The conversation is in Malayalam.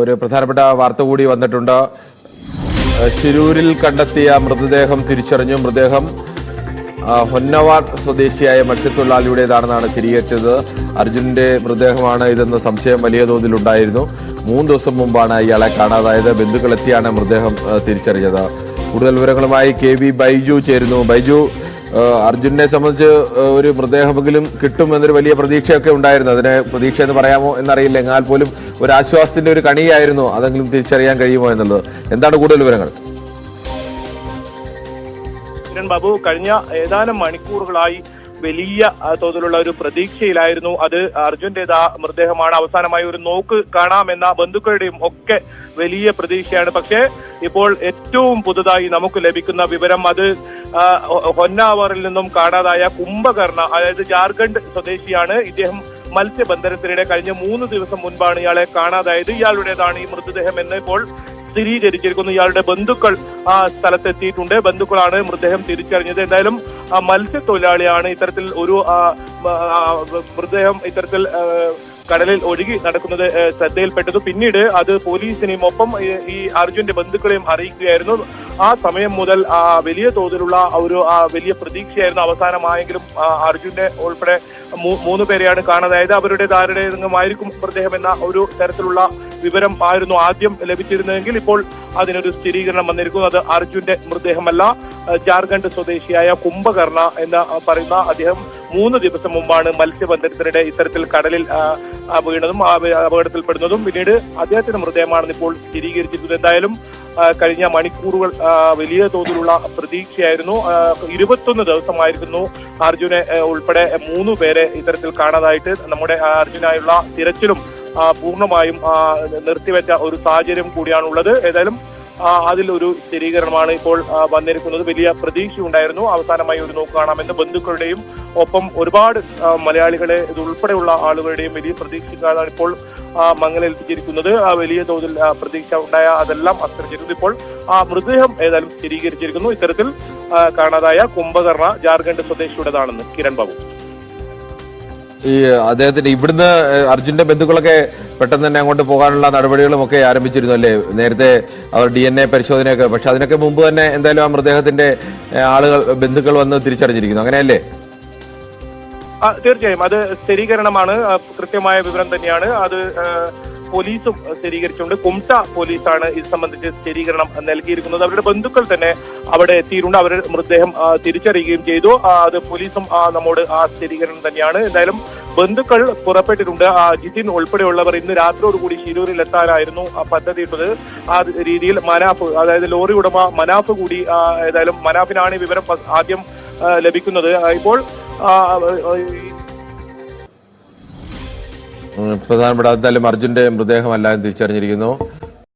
ഒരു പ്രധാനപ്പെട്ട വാർത്ത കൂടി വന്നിട്ടുണ്ട്. ഷിരൂരിൽ കണ്ടെത്തിയ മൃതദേഹം തിരിച്ചറിഞ്ഞു. മൃതദേഹം ഹൊന്നവാർ സ്വദേശിയായ മത്സ്യത്തൊഴിലാളിയുടേതാണെന്നാണ് സ്ഥിരീകരിച്ചത്. അർജുൻ്റെ മൃതദേഹമാണ് ഇതെന്ന് സംശയം വലിയ തോതിലുണ്ടായിരുന്നു. 3 ദിവസം മുമ്പാണ് ഇയാളെ കാണാതായത്. ബന്ധുക്കളെത്തിയാണ് മൃതദേഹം തിരിച്ചറിഞ്ഞത്. കൂടുതൽ വിവരങ്ങളുമായി KV ബൈജു ചേരുന്നു. ബൈജു, അർജുനെ സംബന്ധിച്ച് ഒരു മൃതദേഹമെങ്കിലും കിട്ടുമെന്നൊരു വലിയ പ്രതീക്ഷയൊക്കെ ഉണ്ടായിരുന്നു. അതിനെ പ്രതീക്ഷ എന്ന് പറയാമോ എന്നറിയില്ല. എന്നാൽ പോലും ഒരു ആശ്വാസത്തിന്റെ ഒരു കണിയായിരുന്നു. അതെങ്കിലും തിരിച്ചറിയാൻ കഴിയുമോ എന്നുള്ളത്. എന്താണ് കൂടുതൽ വിവരങ്ങൾ? ബാബു, കഴിഞ്ഞ ഏതാനും മണിക്കൂറുകളായി വലിയ തോതിലുള്ള ഒരു പ്രതീക്ഷയിലായിരുന്നു. അത് അർജുന്റേതാ മൃതദേഹമാണ്, അവസാനമായി ഒരു നോക്ക് കാണാമെന്ന ബന്ധുക്കളുടെയും ഒക്കെ വലിയ പ്രതീക്ഷയാണ്. പക്ഷേ ഇപ്പോൾ ഏറ്റവും പുതുതായി നമുക്ക് ലഭിക്കുന്ന വിവരം അത് ഹൊന്നാവറിൽ നിന്നും കാണാതായ കുംഭകർണ, അതായത് ജാർഖണ്ഡ് സ്വദേശിയാണ്. ഇദ്ദേഹം മത്സ്യബന്ധനത്തിനിടെ കഴിഞ്ഞ 3 ദിവസം മുൻപാണ് ഇയാളെ കാണാതായത്. ഇയാളുടേതാണ് ഈ മൃതദേഹം എന്ന് ഇപ്പോൾ സ്ഥിരീകരിച്ചിരിക്കുന്നു. ഇയാളുടെ ബന്ധുക്കൾ ആ സ്ഥലത്തെത്തിയിട്ടുണ്ട്. ബന്ധുക്കളാണ് മൃതദേഹം തിരിച്ചറിഞ്ഞത്. എന്തായാലും മത്സ്യത്തൊഴിലാളിയാണ്. ഇത്തരത്തിൽ ഒരു മൃതദേഹം ഇത്തരത്തിൽ കടലിൽ ഒഴുകി നടക്കുന്നത് ശ്രദ്ധയിൽപ്പെട്ടത്. പിന്നീട് അത് പോലീസിനെയും ഒപ്പം ഈ അർജുന്റെ ബന്ധുക്കളെയും അറിയിക്കുകയായിരുന്നു. ആ സമയം മുതൽ വലിയ തോതിലുള്ള ഒരു വലിയ പ്രതീക്ഷയായിരുന്നു. അവസാനമായെങ്കിലും അർജുനെ ഉൾപ്പെടെ 3 പേരെയാണ് കാണാതായത്. അവരുടെ ധാരണമായിരിക്കും മൃതദേഹം എന്ന ഒരു തരത്തിലുള്ള വിവരം ആയിരുന്നു ആദ്യം ലഭിച്ചിരുന്നതെങ്കിൽ ഇപ്പോൾ അതിനൊരു സ്ഥിരീകരണം വന്നിരിക്കുന്നു. അത് അർജുന്റെ മൃതദേഹമല്ല, ജാർഖണ്ഡ് സ്വദേശിയായ കുംഭകർണ എന്ന് പറയുന്ന അദ്ദേഹം 3 ദിവസം മുമ്പാണ് മത്സ്യബന്ധനത്തിനിടെ ഇത്തരത്തിൽ കടലിൽ വീണതും അപകടത്തിൽപ്പെടുന്നതും. പിന്നീട് അദ്ദേഹത്തിന്റെ മൃതദേഹമാണെന്ന് ഇപ്പോൾ സ്ഥിരീകരിച്ചിരിക്കുന്നത്. എന്തായാലും കഴിഞ്ഞ മണിക്കൂറുകൾ വലിയ തോതിലുള്ള പ്രതീക്ഷയായിരുന്നു. 21 ദിവസമായിരിക്കുന്നു അർജുനെ ഉൾപ്പെടെ 3 പേരെ ഇത്തരത്തിൽ കാണാതായിട്ട്. നമ്മുടെ അർജുനായുള്ള തിരച്ചിലും പൂർണ്ണമായും നിർത്തിവെച്ച ഒരു സാഹചര്യം കൂടിയാണുള്ളത്. ഏതായാലും അതിലൊരു സ്ഥിരീകരണമാണ് ഇപ്പോൾ വന്നിരിക്കുന്നത്. വലിയ പ്രതീക്ഷയുണ്ടായിരുന്നു. അവസാനമായി ഒരു നോക്ക് കാണാമെന്ന് ബന്ധുക്കളുടെയും ഒപ്പം ഒരുപാട് മലയാളികളെ ഇതുൾപ്പെടെയുള്ള ആളുകളുടെയും വലിയ പ്രതീക്ഷക്കാരാണ് ഇപ്പോൾ മങ്ങലേൽപ്പിച്ചിരിക്കുന്നത്. വലിയ തോതിൽ പ്രതീക്ഷ ഉണ്ടായ അതെല്ലാം അസ്തമിച്ചിരിക്കുന്നു. ഇപ്പോൾ മൃതദേഹം ഏതായാലും സ്ഥിരീകരിച്ചിരിക്കുന്നു. ഇത്തരത്തിൽ കാണാതായ കുംഭകർണ ജാർഖണ്ഡ് സ്വദേശിയുടേതാണെന്ന്. കിരൺ ബാബു, ഈ അദ്ദേഹത്തിന് ഇവിടുന്ന് അർജുന്റെ ബന്ധുക്കളൊക്കെ പെട്ടെന്ന് തന്നെ അങ്ങോട്ട് പോകാനുള്ള നടപടികളും ഒക്കെ ആരംഭിച്ചിരുന്നു അല്ലേ? നേരത്തെ അവർ DNA പരിശോധനയൊക്കെ, പക്ഷെ അതിനൊക്കെ മുമ്പ് തന്നെ എന്തായാലും ആ മൃതദേഹത്തിന്റെ ബന്ധുക്കൾ വന്ന് തിരിച്ചറിഞ്ഞിരിക്കുന്നു, അങ്ങനെയല്ലേ? തീർച്ചയായും അത് സ്ഥിരീകരണമാണ്. കൃത്യമായ വിവരം തന്നെയാണ്. അത് പോലീസും സ്ഥിരീകരിച്ചുകൊണ്ട് കുംട്ട പോലീസാണ് ഇത് സംബന്ധിച്ച് സ്ഥിരീകരണം നൽകിയിരിക്കുന്നത്. അവരുടെ ബന്ധുക്കൾ തന്നെ അവിടെ എത്തിയിട്ടുണ്ട്. അവർ മൃതദേഹം തിരിച്ചറിയുകയും ചെയ്തു. അത് പോലീസും നമ്മോട് ആ സ്ഥിരീകരണം തന്നെയാണ്. എന്തായാലും ബന്ധുക്കൾ പുറപ്പെട്ടിട്ടുണ്ട്. ജിതിൻ ഉൾപ്പെടെയുള്ളവർ ഇന്ന് രാത്രിയോടുകൂടി ഷിരൂരിൽ എത്താനായിരുന്നു പദ്ധതിയിട്ടത്. ആ രീതിയിൽ മനാഫ്, അതായത് ലോറി ഉടമ മനാഫ് കൂടി, ഏതായാലും മനാഫിനാണ് വിവരം ആദ്യം ലഭിക്കുന്നത്. ഇപ്പോൾ പ്രധാനപ്പെട്ട എന്തായാലും അർജുന്റെ മൃതദേഹമല്ല തിരിച്ചറിഞ്ഞിരിക്കുന്നു.